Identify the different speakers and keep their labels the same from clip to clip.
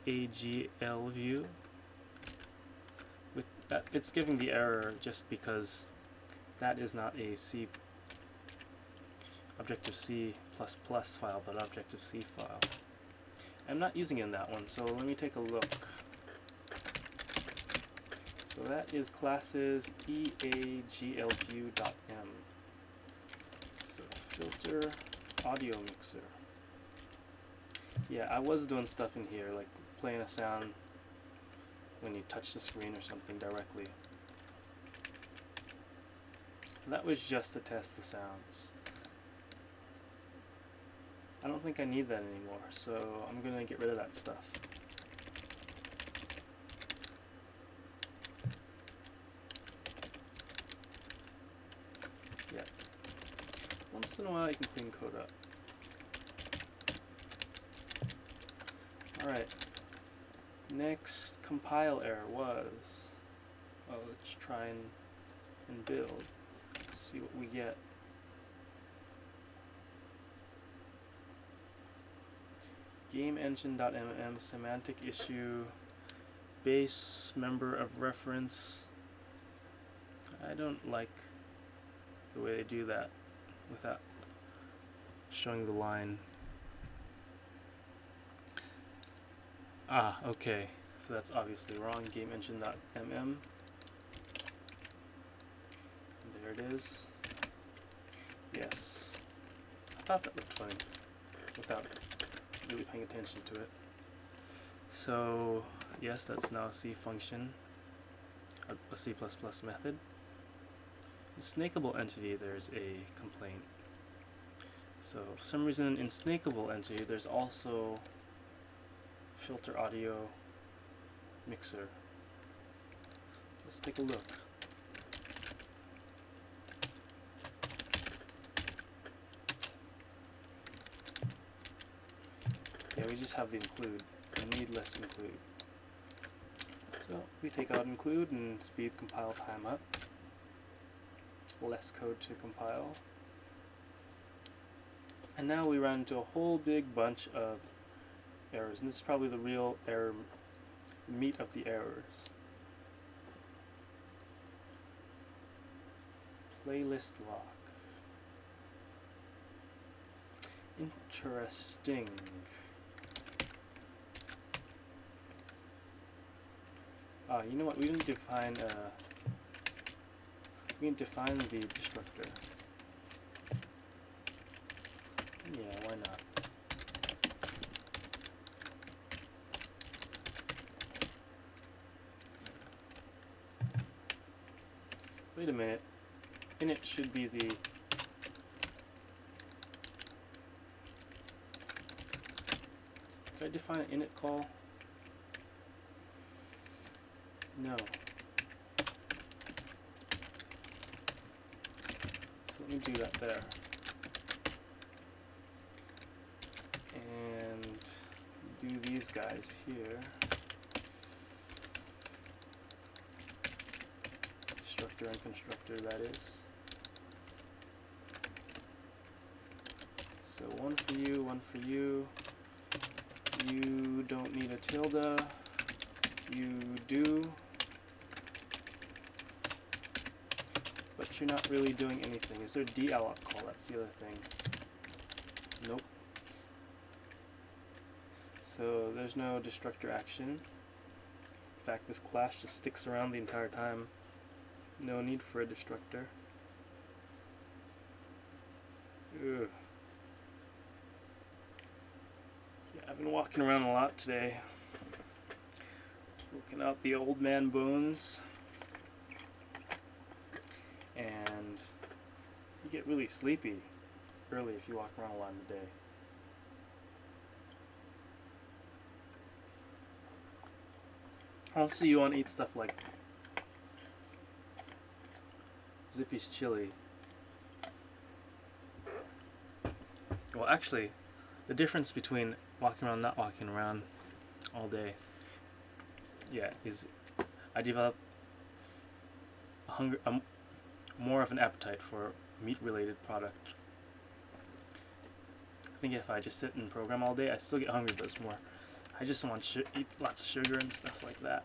Speaker 1: EAGL view. With that, it's giving the error just because that is not a C Objective-C++ file, but Objective-C file. I'm not using it in that one, so let me take a look. So that is classes eaglview.m. So filter audio mixer. Yeah, I was doing stuff in here, like playing a sound when you touch the screen or something directly. That was just to test the sounds. I don't think I need that anymore, so I'm gonna get rid of that stuff. Yeah. Once in a while you can clean code up. Alright. Next compile error was, well, let's try and build. See what we get. GameEngine.mm, semantic issue, base member of reference. I don't like the way they do that without showing the line. Ah, okay, so that's obviously wrong. GameEngine.mm. There it is. Yes. I thought that looked funny without really paying attention to it. So, yes, that's now a C function, a C++ method. In snakeable entity, there's a complaint. So, for some reason, in snakeable entity, there's also filter audio mixer. Let's take a look. Yeah, we just have the include, the needless include. So we take out include and speed compile time up. Less code to compile. And now we run into a whole big bunch of errors, and this is probably the real error, meat of the errors. Playlist lock. Interesting. You know what? We didn't define the destructor. Yeah, why not? Wait a minute. Init should be the Did I define an init call? No. So let me do that there. And do these guys here. Destructor and constructor, that is. So one for you, one for you. You don't need a tilde. You do. But you're not really doing anything. Is there a dalloc call? That's the other thing. Nope. So there's no destructor action. In fact, this class just sticks around the entire time. No need for a destructor. Ugh. Yeah, I've been walking around a lot today. Working out the old man bones. And you get really sleepy early if you walk around a lot in the day. Also, you want to eat stuff like Zippy's chili. Well, actually, the difference between walking around and not walking around all day, yeah, is I develop more of an appetite for meat-related product. I think if I just sit and program all day, I still get hungry, but it's more, I just want to eat lots of sugar and stuff like that.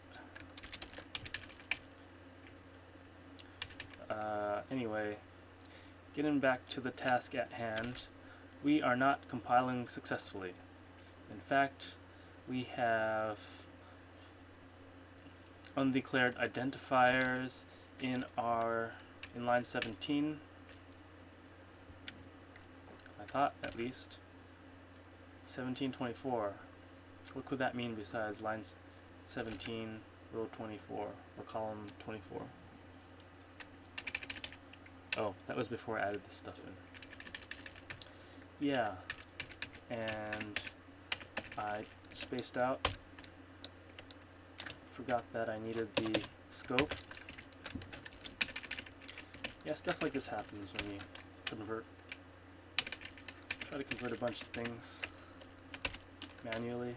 Speaker 1: Anyway, getting back to the task at hand, we are not compiling successfully. In fact, we have undeclared identifiers in line 17. I thought, at least. 1724. What could that mean besides lines 17, row 24, or column 24? Oh, that was before I added this stuff in. Yeah, and I spaced out. Forgot that I needed the scope. Yeah, stuff like this happens when you convert. Try to convert a bunch of things manually.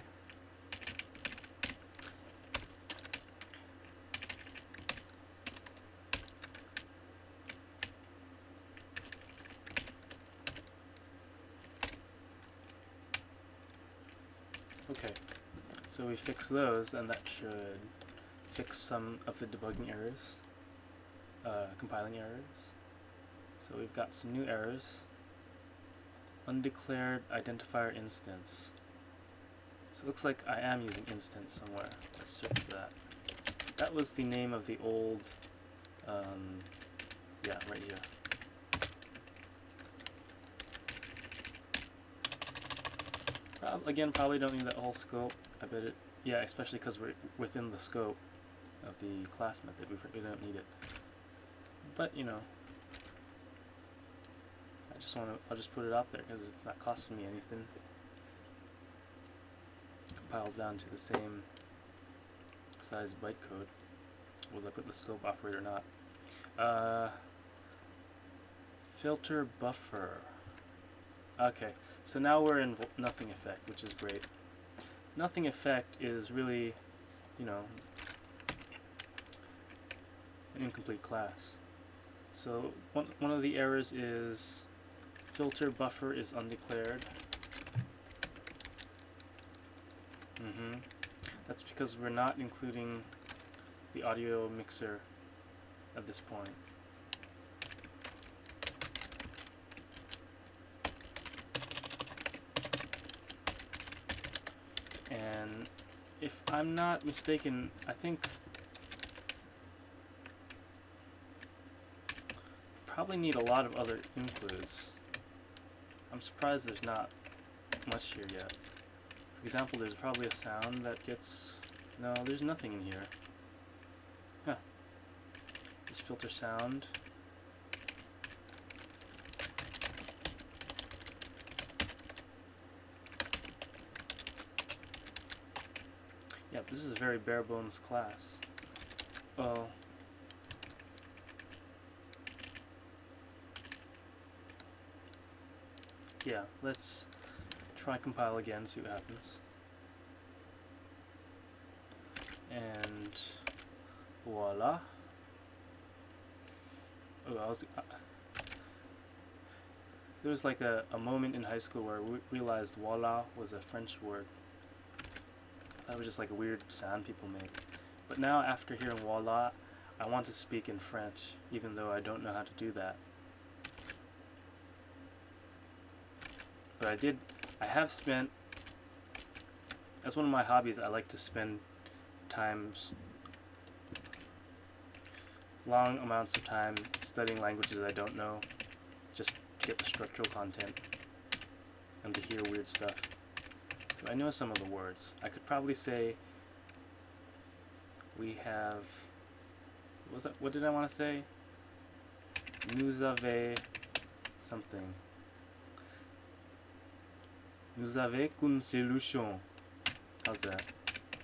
Speaker 1: Okay, so we fix those, and that should fix some of the debugging errors, compiling errors. So we've got some new errors. Undeclared identifier instance. So it looks like I am using instance somewhere. Let's search for that. That was the name of the old, yeah, right here. Again, probably don't need that whole scope. I bet it, yeah, especially because we're within the scope of the class method. We don't need it. But, you know, I'll just put it out there because it's not costing me anything. Compiles down to the same size bytecode. We'll look at the scope operator or not. Filter buffer. Okay, so now we're in nothing effect, which is great. Nothing effect is really, you know, an incomplete class. So one of the errors is filter buffer is undeclared. That's because we're not including the audio mixer at this point. And if I'm not mistaken, I think probably need a lot of other includes. I'm surprised there's not much here yet. For example, there's probably a sound that gets... No, there's nothing in here. Huh. Just filter sound. Yeah, this is a very bare bones class. Well, yeah, let's try compile again, see what happens. And voila. Oh, there was like a moment in high school where we realized voila was a French word. That was just like a weird sound people make. But now, after hearing voila, I want to speak in French, even though I don't know how to do that. But I have spent, as one of my hobbies, I like to spend long amounts of time studying languages I don't know, just to get the structural content and to hear weird stuff. So I know some of the words. I could probably say we have, what did I want to say? Nous avez something. Nous avez une solution. How's that?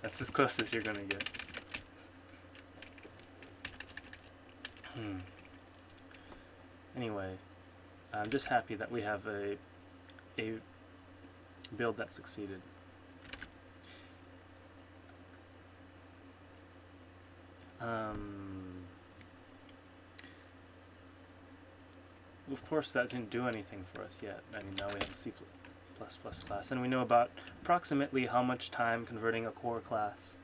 Speaker 1: That's as close as you're gonna get. Anyway, I'm just happy that we have a build that succeeded. Of course, that didn't do anything for us yet. I mean, now we have a C++ class, and we know about approximately how much time converting a core class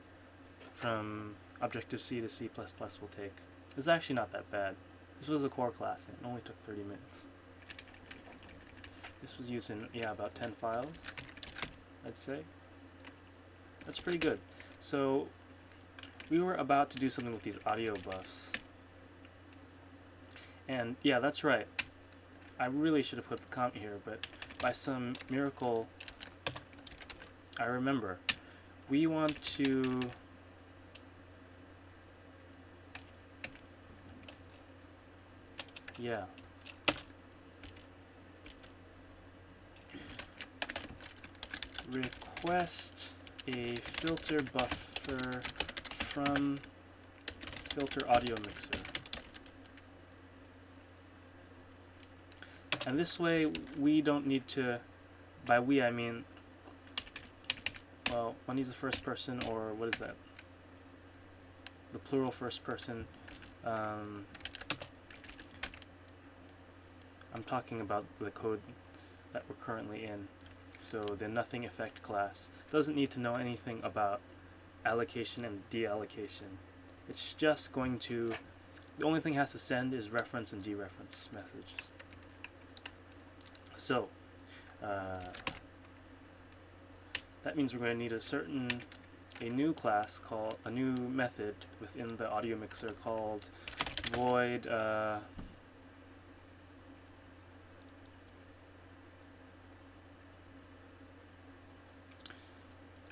Speaker 1: from Objective-C to C++ will take. It's actually not that bad. This was a core class and it only took 30 minutes. This was used in, about 10 files, I'd say. That's pretty good. So we were about to do something with these audio buffs. And yeah, that's right. I really should have put the comment here, but by some miracle, I remember. We want to request a filter buffer from filter audio mixer. And this way we don't need to, by we I mean, well, when he's the first person, or what is that? The plural first person. I'm talking about the code that we're currently in. So the nothing effect class doesn't need to know anything about allocation and deallocation. It's just going to, the only thing it has to send is reference and dereference messages. So that means we're going to need a new class called, a new method within the audio mixer called void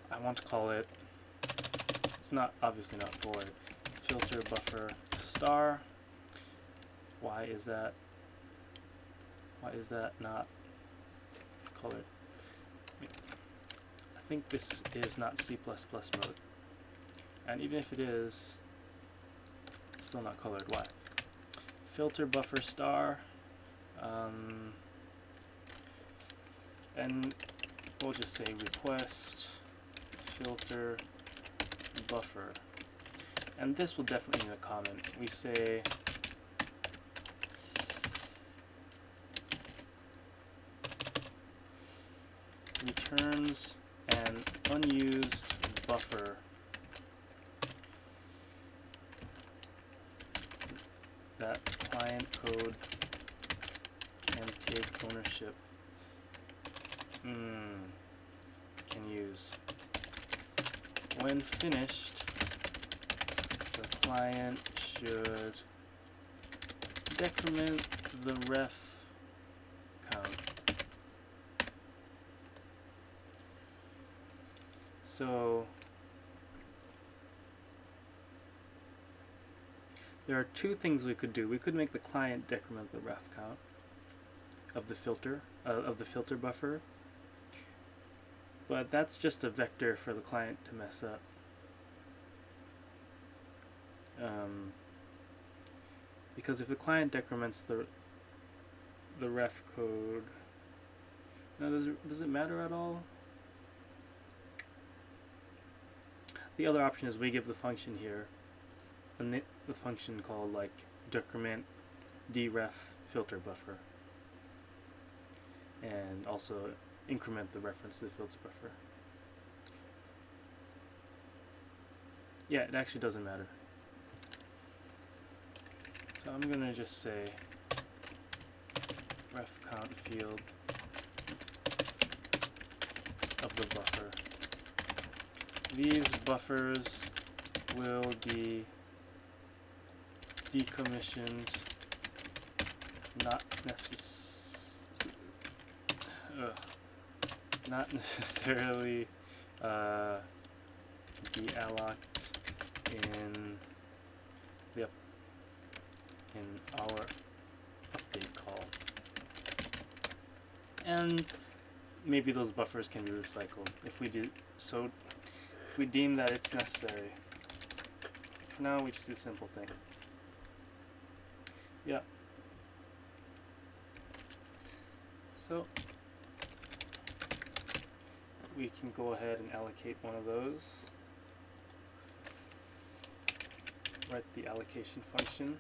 Speaker 1: I want to call it, it's not, obviously not void, filter buffer star. Why is that not colored? I think this is not C++ mode, and even if it is, it's still not colored. Why? Filter buffer star, and we'll just say request filter buffer, and this will definitely need a comment. We say returns an unused buffer that client code can take ownership, can use. When finished, the client should decrement the ref count. So there are two things we could do. We could make the client decrement the ref count of the filter buffer, but that's just a vector for the client to mess up. Because if the client decrements the ref code, now does it matter at all? The other option is we give the function here, the function called like decrement deref filter buffer, and also increment the reference to the filter buffer. Yeah, it actually doesn't matter. So I'm gonna just say ref count field of the buffer. These buffers will be decommissioned, not necessarily deallocked in our update call, and maybe those buffers can be recycled if we do so. If we deem that it's necessary. For now, we just do a simple thing. Yeah. So we can go ahead and allocate one of those. Write the allocation function.